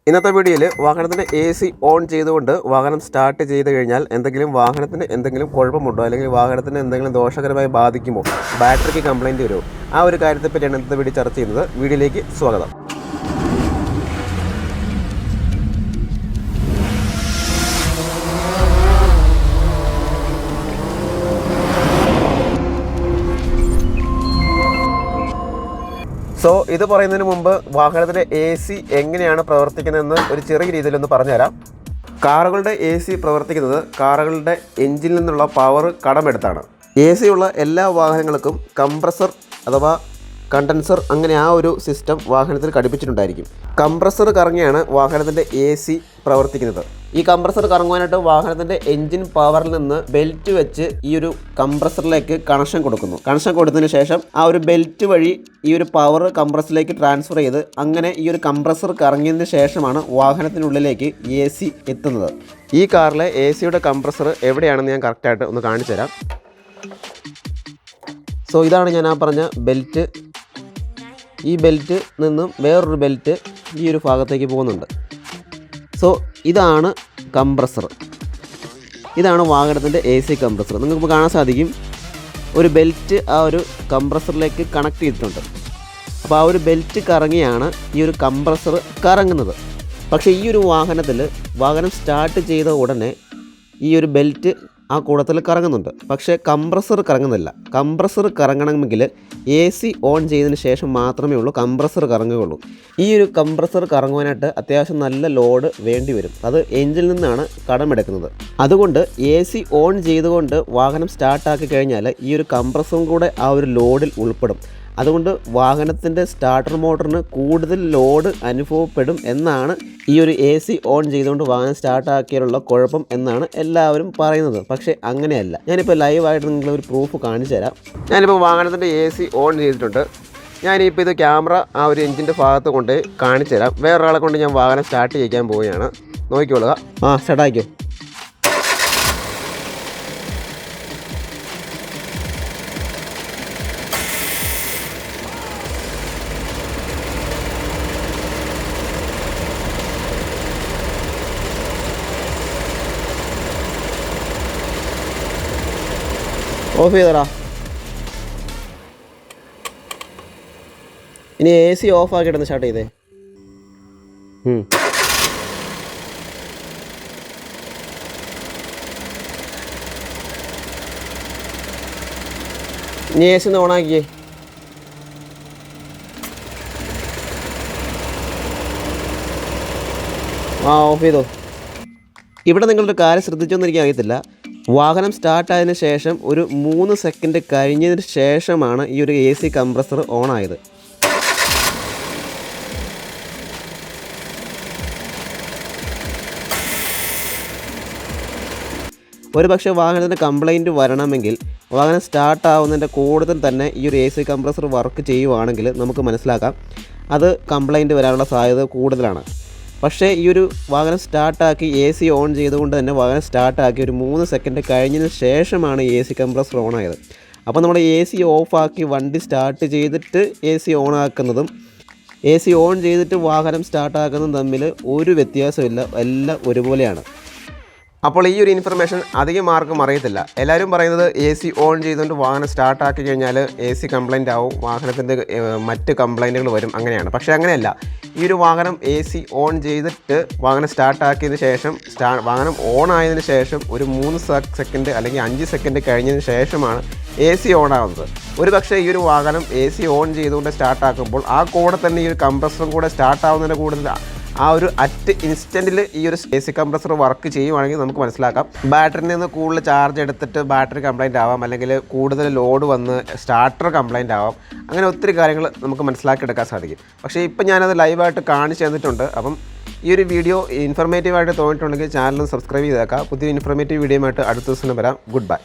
ഇന്നത്തെ വീഡിയോയിൽ വാഹനത്തിൻ്റെ AC ഓൺ ചെയ്തുകൊണ്ട് വാഹനം സ്റ്റാർട്ട് ചെയ്ത് കഴിഞ്ഞാൽ വാഹനത്തിന് എന്തെങ്കിലും കുഴപ്പമുണ്ടോ, അല്ലെങ്കിൽ വാഹനത്തിന് എന്തെങ്കിലും ദോഷകരമായി ബാധിക്കുമോ, ബാറ്ററിക്ക് കംപ്ലൈൻറ്റ് വരുമോ, ആ ഒരു കാര്യത്തെപ്പറ്റിയാണ് ഇന്നത്തെ വീഡിയോ ചർച്ച ചെയ്യുന്നത്. വീഡിയോയിലേക്ക് സ്വാഗതം. ഇത് പറയുന്നതിന് മുമ്പ് വാഹനത്തിൻ്റെ AC എങ്ങനെയാണ് പ്രവർത്തിക്കുന്നതെന്ന് ഒരു ചെറിയ രീതിയിലൊന്ന് പറഞ്ഞുതരാം. കാറുകളുടെ AC പ്രവർത്തിക്കുന്നത് കാറുകളുടെ എഞ്ചിനിൽ നിന്നുള്ള പവർ കടമെടുത്താണ്. AC ഉള്ള എല്ലാ വാഹനങ്ങൾക്കും കംപ്രസർ അഥവാ കണ്ടൻസർ അങ്ങനെ ആ ഒരു സിസ്റ്റം വാഹനത്തിൽ ഘടിപ്പിച്ചിട്ടുണ്ടായിരിക്കും. കംപ്രസർ കറങ്ങിയാണ് വാഹനത്തിൻ്റെ AC പ്രവർത്തിക്കുന്നത്. ഈ കംപ്രസർ കറങ്ങുവാനായിട്ട് വാഹനത്തിൻ്റെ എൻജിൻ പവറിൽ നിന്ന് ബെൽറ്റ് വെച്ച് ഈ ഒരു കംപ്രസറിലേക്ക് കണക്ഷൻ കൊടുക്കുന്നു. കണക്ഷൻ കൊടുത്തതിന് ശേഷം ആ ഒരു ബെൽറ്റ് വഴി ഈ ഒരു പവർ കംപ്രസറിലേക്ക് ട്രാൻസ്ഫർ ചെയ്ത് അങ്ങനെ ഈ ഒരു കംപ്രസർ കറങ്ങിയതിന് ശേഷമാണ് വാഹനത്തിനുള്ളിലേക്ക് AC എത്തുന്നത്. ഈ കാറിലെ ACയുടെ കംപ്രസർ എവിടെയാണെന്ന് ഞാൻ കറക്റ്റായിട്ട് ഒന്ന് കാണിച്ചു തരാം. ഇതാണ് ഞാൻ ആ പറഞ്ഞ ബെൽറ്റ്. ഈ ബെൽറ്റ് നിന്നും വേറൊരു ബെൽറ്റ് ഈ ഒരു ഭാഗത്തേക്ക് പോകുന്നുണ്ട്. ഇതാണ് കംപ്രസർ. ഇതാണ് വാഹനത്തിൻ്റെ AC കംപ്രസർ. നിങ്ങൾക്ക് കാണാൻ സാധിക്കും ഒരു ബെൽറ്റ് ആ ഒരു കംപ്രസറിലേക്ക് കണക്ട് ചെയ്തിട്ടുണ്ട്. അപ്പോൾ ആ ഒരു ബെൽറ്റ് കറങ്ങിയാണ് ഈ ഒരു കംപ്രസർ കറങ്ങുന്നത്. പക്ഷേ ഈ ഒരു വാഹനം സ്റ്റാർട്ട് ചെയ്ത ഉടനെ ഈ ഒരു ബെൽറ്റ് ആ കൂടത്തിൽ കറങ്ങുന്നുണ്ട്. പക്ഷേ കംപ്രസർ കറങ്ങുന്നില്ല. കംപ്രസർ കറങ്ങണമെങ്കിൽ AC ഓൺ ചെയ്തതിന് ശേഷം മാത്രമേ ഉള്ളൂ കംപ്രസർ കറങ്ങുകയുള്ളൂ. ഈ ഒരു കംപ്രസർ കറങ്ങുവാനായിട്ട് അത്യാവശ്യം നല്ല ലോഡ് വേണ്ടി വരും. അത് എഞ്ചിനിൽ നിന്നാണ് കടമെടുക്കുന്നത്. അതുകൊണ്ട് AC ഓൺ ചെയ്തുകൊണ്ട് വാഹനം സ്റ്റാർട്ടാക്കി കഴിഞ്ഞാൽ ഈ ഒരു കംപ്രസറും കൂടെ ആ ഒരു ലോഡിൽ ഉൾപ്പെടും. അതുകൊണ്ട് വാഹനത്തിൻ്റെ സ്റ്റാർട്ടർ മോട്ടറിന് കൂടുതൽ ലോഡ് അനുഭവപ്പെടും എന്നാണ് ഈ ഒരു AC ഓൺ ചെയ്തുകൊണ്ട് വാഹനം സ്റ്റാർട്ടാക്കിയാലുള്ള കുഴപ്പം എന്നാണ് എല്ലാവരും പറയുന്നത്. പക്ഷേ അങ്ങനെയല്ല. ഞാനിപ്പോൾ ലൈവായിട്ട് നിങ്ങളൊരു പ്രൂഫ് കാണിച്ചു തരാം. ഞാനിപ്പോൾ വാഹനത്തിൻ്റെ AC ഓൺ ചെയ്തിട്ടുണ്ട്. ഞാനിപ്പോൾ ഇത് ക്യാമറ ആ ഒരു എഞ്ചിൻ്റെ ഭാഗത്ത് കൊണ്ട് കാണിച്ചു തരാം. വേറൊരാളെ കൊണ്ട് ഞാൻ വാഹനം സ്റ്റാർട്ട് ചെയ്യിക്കാൻ പോവുകയാണ്. നോക്കിക്കൊള്ളുക. സ്റ്റാർട്ടാക്കിയോ. ഓഫ് ചെയ്തടാ. ഇനി AC ഓഫ് ആക്കിയിട്ടൊന്ന് സ്റ്റാർട്ട് ചെയ്തേ. ഇനി AC ഒന്ന് ഓണാക്കിയേ. ഓഫ് ചെയ്തോ. ഇവിടെ നിങ്ങളൊരു കാര്യം ശ്രദ്ധിച്ചോന്ന് എനിക്ക് അറിയത്തില്ല. വാഹനം സ്റ്റാർട്ടായതിനു ശേഷം ഒരു 3 സെക്കൻഡ് കഴിഞ്ഞതിന് ശേഷമാണ് ഈ ഒരു AC കംപ്രസർ ഓണായത്. ഒരു പക്ഷേ വാഹനത്തിന് കംപ്ലൈൻറ്റ് വരണമെങ്കിൽ വാഹനം സ്റ്റാർട്ടാവുന്നതിൻ്റെ കൂടുതൽ തന്നെ ഈ ഒരു AC കംപ്രസർ വർക്ക് ചെയ്യുവാണെങ്കിൽ നമുക്ക് മനസ്സിലാക്കാം അത് കംപ്ലൈൻറ്റ് വരാനുള്ള സാധ്യത കൂടുതലാണ്. പക്ഷേ ഈ ഒരു വാഹനം സ്റ്റാർട്ടാക്കി AC ഓൺ ചെയ്തുകൊണ്ട് തന്നെ വാഹനം സ്റ്റാർട്ടാക്കി ഒരു 3 സെക്കൻഡ് കഴിഞ്ഞതിന് ശേഷമാണ് AC കംപ്രസർ ഓൺ ആയത്. അപ്പോൾ നമ്മൾ AC ഓഫാക്കി വണ്ടി സ്റ്റാർട്ട് ചെയ്തിട്ട് AC ഓൺ ആക്കുന്നതും AC ഓൺ ചെയ്തിട്ട് വാഹനം സ്റ്റാർട്ടാക്കുന്നതും തമ്മിൽ ഒരു വ്യത്യാസമില്ല. എല്ലാം ഒരുപോലെയാണ്. അപ്പോൾ ഈ ഒരു ഇൻഫർമേഷൻ അധികം ആർക്കും അറിയത്തില്ല. എല്ലാവരും പറയുന്നത് AC ഓൺ ചെയ്തുകൊണ്ട് വാഹനം സ്റ്റാർട്ടാക്കി കഴിഞ്ഞാൽ AC കംപ്ലൈൻ്റ് ആവും, വാഹനത്തിൻ്റെ മറ്റ് കംപ്ലൈൻറ്റുകൾ വരും, അങ്ങനെയാണ്. പക്ഷേ അങ്ങനെയല്ല. ഈ ഒരു വാഹനം AC ഓൺ ചെയ്തിട്ട് വാഹനം സ്റ്റാർട്ടാക്കിയതിന് ശേഷം വാഹനം ഓൺ ആയതിനു ശേഷം ഒരു 3 സെക്കൻഡ് അല്ലെങ്കിൽ 5 സെക്കൻഡ് കഴിഞ്ഞതിന് ശേഷമാണ് AC ഓൺ ആകുന്നത്. ഒരു പക്ഷേ ഈ ഒരു വാഹനം AC ഓൺ ചെയ്തുകൊണ്ട് സ്റ്റാർട്ടാക്കുമ്പോൾ ആ കൂടെ തന്നെ ഈ ഒരു കംപ്രസറും കൂടെ സ്റ്റാർട്ടാവുന്നതിൻ്റെ കൂടുതൽ ആ ഒരു ഇൻസ്റ്റൻറ്റിൽ ഈ ഒരു AC കംപ്രസർ വർക്ക് ചെയ്യുവാണെങ്കിൽ നമുക്ക് മനസ്സിലാക്കാം ബാറ്ററിയിൽ നിന്ന് കൂടുതൽ ചാർജ് എടുത്തിട്ട് ബാറ്ററി കംപ്ലൈൻറ്റ് ആവാം, അല്ലെങ്കിൽ കൂടുതൽ ലോഡ് വന്ന് സ്റ്റാർട്ടർ കംപ്ലൈൻറ്റ് ആവാം. അങ്ങനെ ഒത്തിരി കാര്യങ്ങൾ നമുക്ക് മനസ്സിലാക്കിയെടുക്കാൻ സാധിക്കും. പക്ഷേ ഇപ്പം ഞാനത് ലൈവായിട്ട് കാണിച്ചു തന്നിട്ടുണ്ട്. അപ്പം ഈ ഒരു വീഡിയോ ഇൻഫർമേറ്റീവായിട്ട് തോന്നിയിട്ടുണ്ടെങ്കിൽ ചാനൽ സബ്സ്ക്രൈബ് ചെയ്തേക്കാം. പുതിയ ഇൻഫർമേറ്റീവ് വീഡിയോയുമായിട്ട് അടുത്ത ദിവസം വരാം. Good bye.